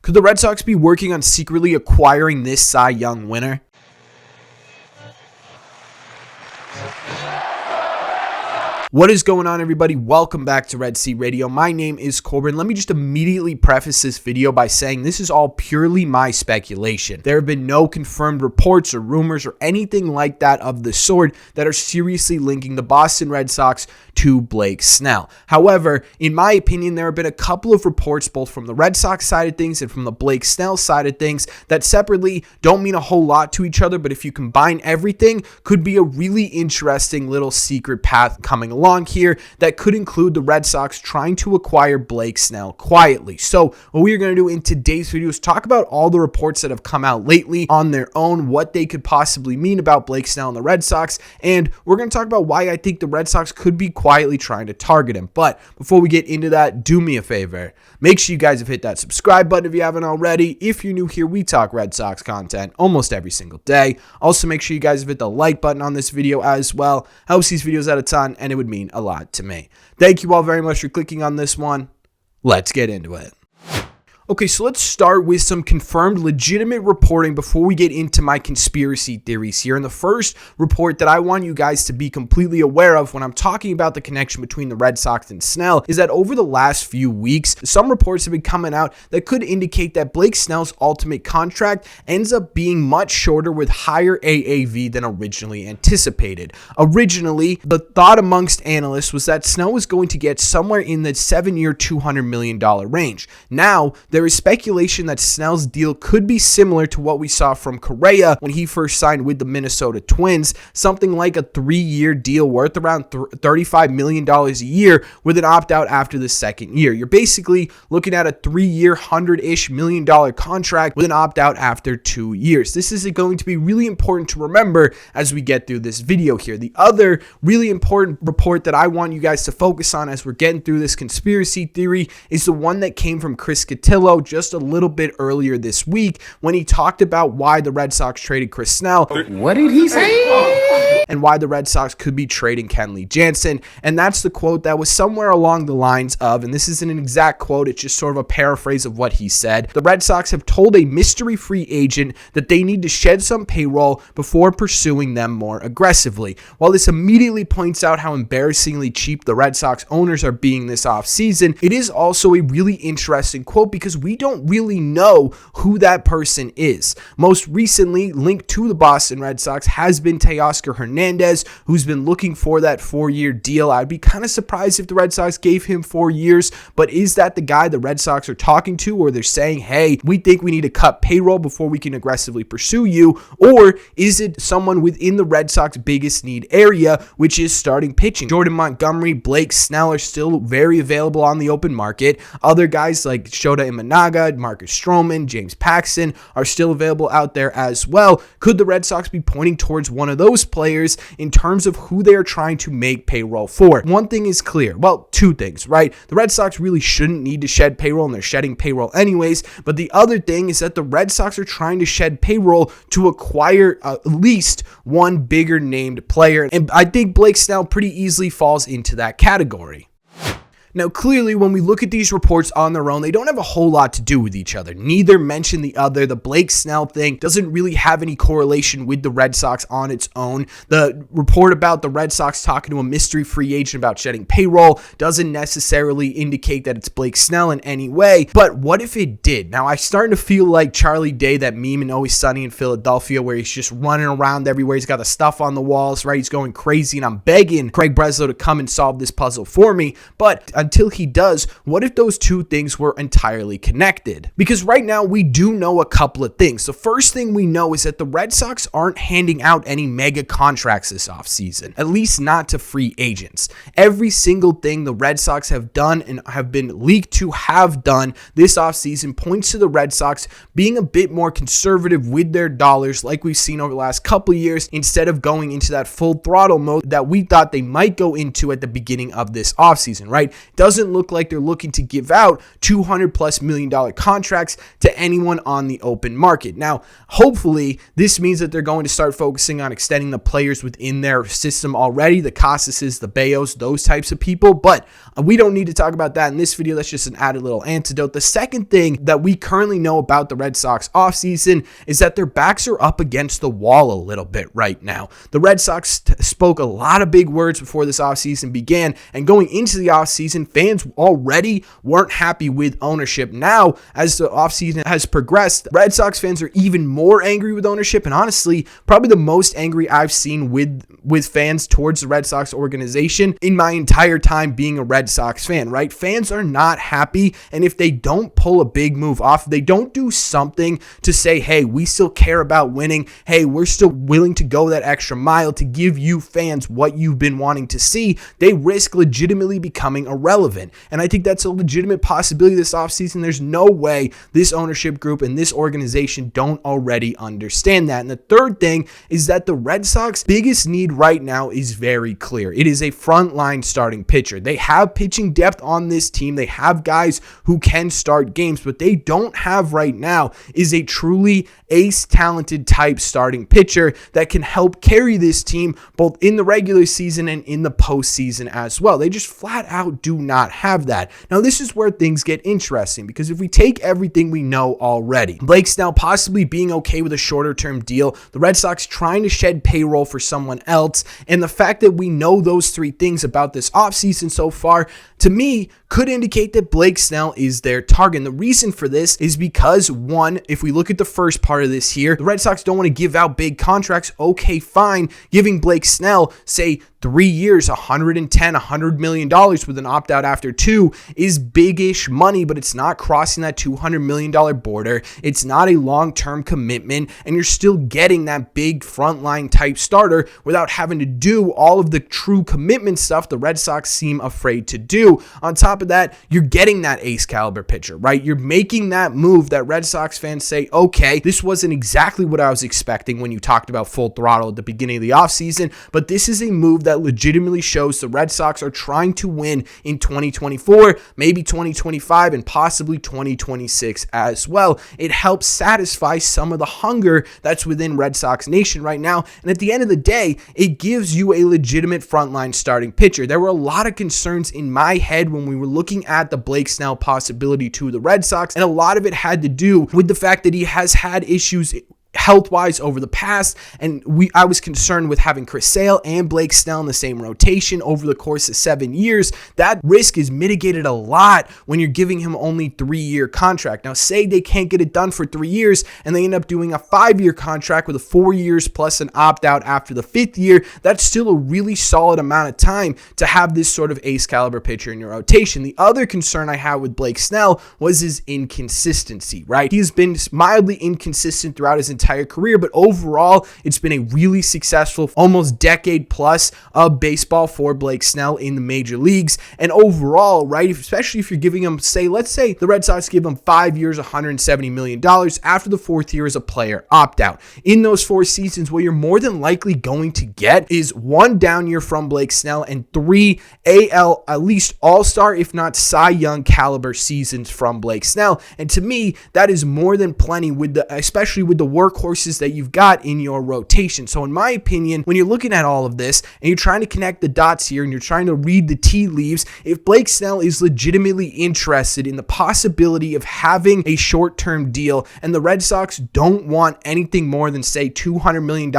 Could the Red Sox be working on secretly acquiring this Cy Young winner? What is going on, everybody? Welcome back to Red Sea Radio. My name is Corbin. Let me just immediately preface this video by saying this is all purely my speculation. There have been no confirmed reports or rumors or anything like that of the sort that are seriously linking the Boston Red Sox to Blake Snell. However, in my opinion, there have been a couple of reports both from the Red Sox side of things and from the Blake Snell side of things that separately don't mean a whole lot to each other, but if you combine everything, could be a really interesting little secret path coming along here that could include the Red Sox trying to acquire Blake Snell quietly. So what we are going to do in today's video is talk about all the reports that have come out lately on their own, what they could possibly mean about Blake Snell and the Red Sox, and we're going to talk about why I think the Red Sox could be quietly trying to target him. But before we get into that, do me a favor. Make sure you guys have hit that subscribe button if you haven't already. If you're new here, we talk Red Sox content almost every single day. Also, make sure you guys have hit the like button on this video as well. Helps these videos out a ton, and it would mean a lot to me. Thank you all very much for clicking on this one. Let's get into it. Okay, so let's start with some confirmed legitimate reporting before we get into my conspiracy theories here. And the first report that I want you guys to be completely aware of when I'm talking about the connection between the Red Sox and Snell is that over the last few weeks, some reports have been coming out that could indicate that Blake Snell's ultimate contract ends up being much shorter with higher AAV than originally anticipated. Originally, the thought amongst analysts was that Snell was going to get somewhere in the 7-year, $200 million range. Now, there is speculation that Snell's deal could be similar to what we saw from Correa when he first signed with the Minnesota Twins, something like a 3-year deal worth around $35 million a year with an opt-out after the second year. You're basically looking at a 3-year, $100-ish million contract with an opt-out after 2 years. This is going to be really important to remember as we get through this video here. The other really important report that I want you guys to focus on as we're getting through this conspiracy theory is the one that came from Chris Cotillo just a little bit earlier this week when he talked about why the Red Sox traded Chris Snell. What did he say? And why the Red Sox could be trading Kenley Jansen. And that's the quote that was somewhere along the lines of, and this isn't an exact quote, it's just sort of a paraphrase of what he said. The Red Sox have told a mystery free agent that they need to shed some payroll before pursuing them more aggressively. While this immediately points out how embarrassingly cheap the Red Sox owners are being this offseason, it is also a really interesting quote because we don't really know who that person is. Most recently linked to the Boston Red Sox has been Teoscar Hernandez, who's been looking for that 4-year deal. I'd be kind of surprised if the Red Sox gave him 4 years, but is that the guy the Red Sox are talking to, or they're saying, hey, we think we need to cut payroll before we can aggressively pursue you, or is it someone within the Red Sox biggest need area, which is starting pitching? Jordan Montgomery, Blake Snell are still very available on the open market. Other guys like Shota Imanaga, Marcus Stroman, James Paxton are still available out there as well. Could the Red Sox be pointing towards one of those players in terms of who they are trying to make payroll for? One thing is clear. Well, two things, right? The Red Sox really shouldn't need to shed payroll, and they're shedding payroll anyways. But the other thing is that the Red Sox are trying to shed payroll to acquire at least one bigger named player. And I think Blake Snell pretty easily falls into that category. Now, clearly, when we look at these reports on their own, they don't have a whole lot to do with each other. Neither mention the other. The Blake Snell thing doesn't really have any correlation with the Red Sox on its own. The report about the Red Sox talking to a mystery free agent about shedding payroll doesn't necessarily indicate that it's Blake Snell in any way. But what if it did? Now, I'm starting to feel like Charlie Day, that meme in Always Sunny in Philadelphia, where he's just running around everywhere. He's got the stuff on the walls, right? He's going crazy, and I'm begging Craig Breslow to come and solve this puzzle for me. But until he does, what if those two things were entirely connected? Because right now we do know a couple of things. The first thing we know is that the Red Sox aren't handing out any mega contracts this offseason, at least not to free agents. Every single thing the Red Sox have done and have been leaked to have done this offseason points to the Red Sox being a bit more conservative with their dollars like we've seen over the last couple of years, instead of going into that full throttle mode that we thought they might go into at the beginning of this offseason, right? doesn't look like they're looking to give out $200+ million contracts to anyone on the open market. Now, hopefully, this means that they're going to start focusing on extending the players within their system already, the Casases, the Bayos, those types of people, but we don't need to talk about that in this video. That's just an added little antidote. The second thing that we currently know about the Red Sox offseason is that their backs are up against the wall a little bit right now. The Red Sox spoke a lot of big words before this offseason began, and going into the offseason, fans already weren't happy with ownership. Now, as the offseason has progressed, Red Sox fans are even more angry with ownership, and honestly, probably the most angry I've seen with fans towards the Red Sox organization in my entire time being a Red Sox fan, right? Fans are not happy, and if they don't pull a big move off, if they don't do something to say, hey, we still care about winning, hey, we're still willing to go that extra mile to give you fans what you've been wanting to see, they risk legitimately becoming irrelevant. And I think that's a legitimate possibility this offseason. There's no way this ownership group and this organization don't already understand that. And the third thing is that the Red Sox biggest need right now is very clear. It is a frontline starting pitcher. They have pitching depth on this team. They have guys who can start games, but they don't have right now is a truly ace talented type starting pitcher that can help carry this team both in the regular season and in the postseason as well. They just flat out do not have that. Now, this is where things get interesting, because if we take everything we know already, Blake Snell possibly being okay with a shorter term deal, the Red Sox trying to shed payroll for someone else, and the fact that we know those three things about this offseason so far, to me, could indicate that Blake Snell is their target. And the reason for this is because, one, if we look at the first part of this here, the Red Sox don't want to give out big contracts. Okay, fine. Giving Blake Snell, say, 3 years, $100 million with an opt-out after 2 is big-ish money, but it's not crossing that $200 million border. It's not a long-term commitment, and you're still getting that big frontline type starter without having to do all of the true commitment stuff the Red Sox seem afraid to do. On top of that, you're getting that ace caliber pitcher, right? You're making that move that Red Sox fans say, okay, this wasn't exactly what I was expecting when you talked about full throttle at the beginning of the offseason, but this is a move that legitimately shows the Red Sox are trying to win in 2024, maybe 2025, and possibly 2026 as well. It helps satisfy some of the hunger that's within Red Sox Nation right now, and at the end of the day, it gives you a legitimate frontline starting pitcher. There were a lot of concerns in my head when we were looking at the Blake Snell possibility to the Red Sox, and a lot of it had to do with the fact that he has had issues health-wise over the past, and I was concerned with having Chris Sale and Blake Snell in the same rotation over the course of 7 years. That risk is mitigated a lot when you're giving him only 3-year contract. Now, say they can't get it done for 3 years, and they end up doing a 5-year contract with a 4 years plus an opt-out after the 5th year. That's still a really solid amount of time to have this sort of ace caliber pitcher in your rotation. The other concern I had with Blake Snell was his inconsistency, right? He's been mildly inconsistent throughout his entire career, but overall, it's been a really successful, almost decade plus of baseball for Blake Snell in the major leagues. And overall, right, especially if you're giving him, let's say the Red Sox give him 5 years, $170 million. After the 4th year is a player opt-out. In those 4 seasons, what you're more than likely going to get is 1 down year from Blake Snell and 3 AL, at least all-star, if not Cy Young caliber seasons from Blake Snell. And to me, that is more than plenty, especially with the workhorses that you've got in your rotation. So in my opinion, when you're looking at all of this and you're trying to connect the dots here and you're trying to read the tea leaves, if Blake Snell is legitimately interested in the possibility of having a short-term deal and the Red Sox don't want anything more than, say, $200 million,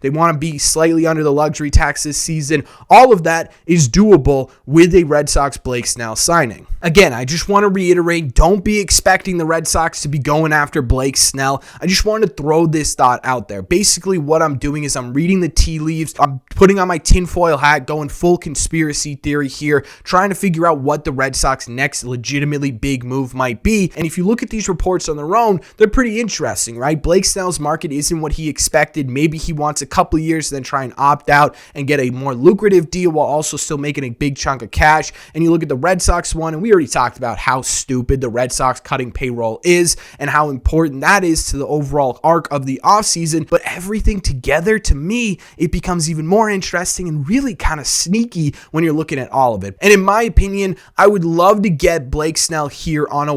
they want to be slightly under the luxury tax this season, all of that is doable with a Red Sox Blake Snell signing. Again, I just want to reiterate, don't be expecting the Red Sox to be going after Blake Snell. I just want to throw this thought out there. Basically, what I'm doing is I'm reading the tea leaves. I'm putting on my tinfoil hat, going full conspiracy theory here, trying to figure out what the Red Sox next legitimately big move might be. And if you look at these reports on their own, they're pretty interesting, right? Blake Snell's market isn't what he expected. Maybe he wants a couple years, then try and opt out and get a more lucrative deal while also still making a big chunk of cash. And you look at the Red Sox one, and we already talked about how stupid the Red Sox cutting payroll is and how important that is to the overall arc of the offseason, but everything together, to me, it becomes even more interesting and really kind of sneaky when you're looking at all of it. And in my opinion, I would love to get Blake Snell here on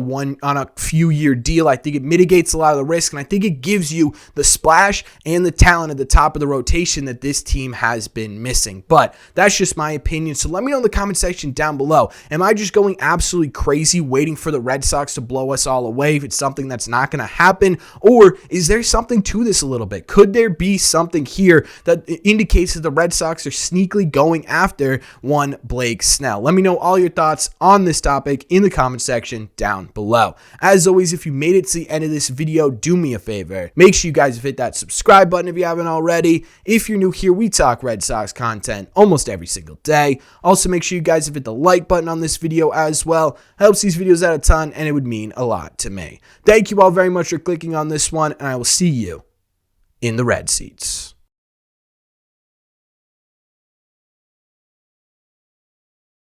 a few year deal. I think it mitigates a lot of the risk, and I think it gives you the splash and the talent at the top of the rotation that this team has been missing. But that's just my opinion. So let me know in the comment section down below. Am I just going absolutely crazy waiting for the Red Sox to blow us all away if it's something that's not going to happen? Or is there something to this a little bit? Could there be something here that indicates that the Red Sox are sneakily going after one Blake Snell? Let me know all your thoughts on this topic in the comment section down below. As always, if you made it to the end of this video, do me a favor. Make sure you guys hit that subscribe button if you haven't already. If you're new here, we talk Red Sox content almost every single day. Also, make sure you guys hit the like button on this video as well. Helps these videos out a ton, and it would mean a lot to me. Thank you all very much for clicking on this one, and I will see you in the red seats.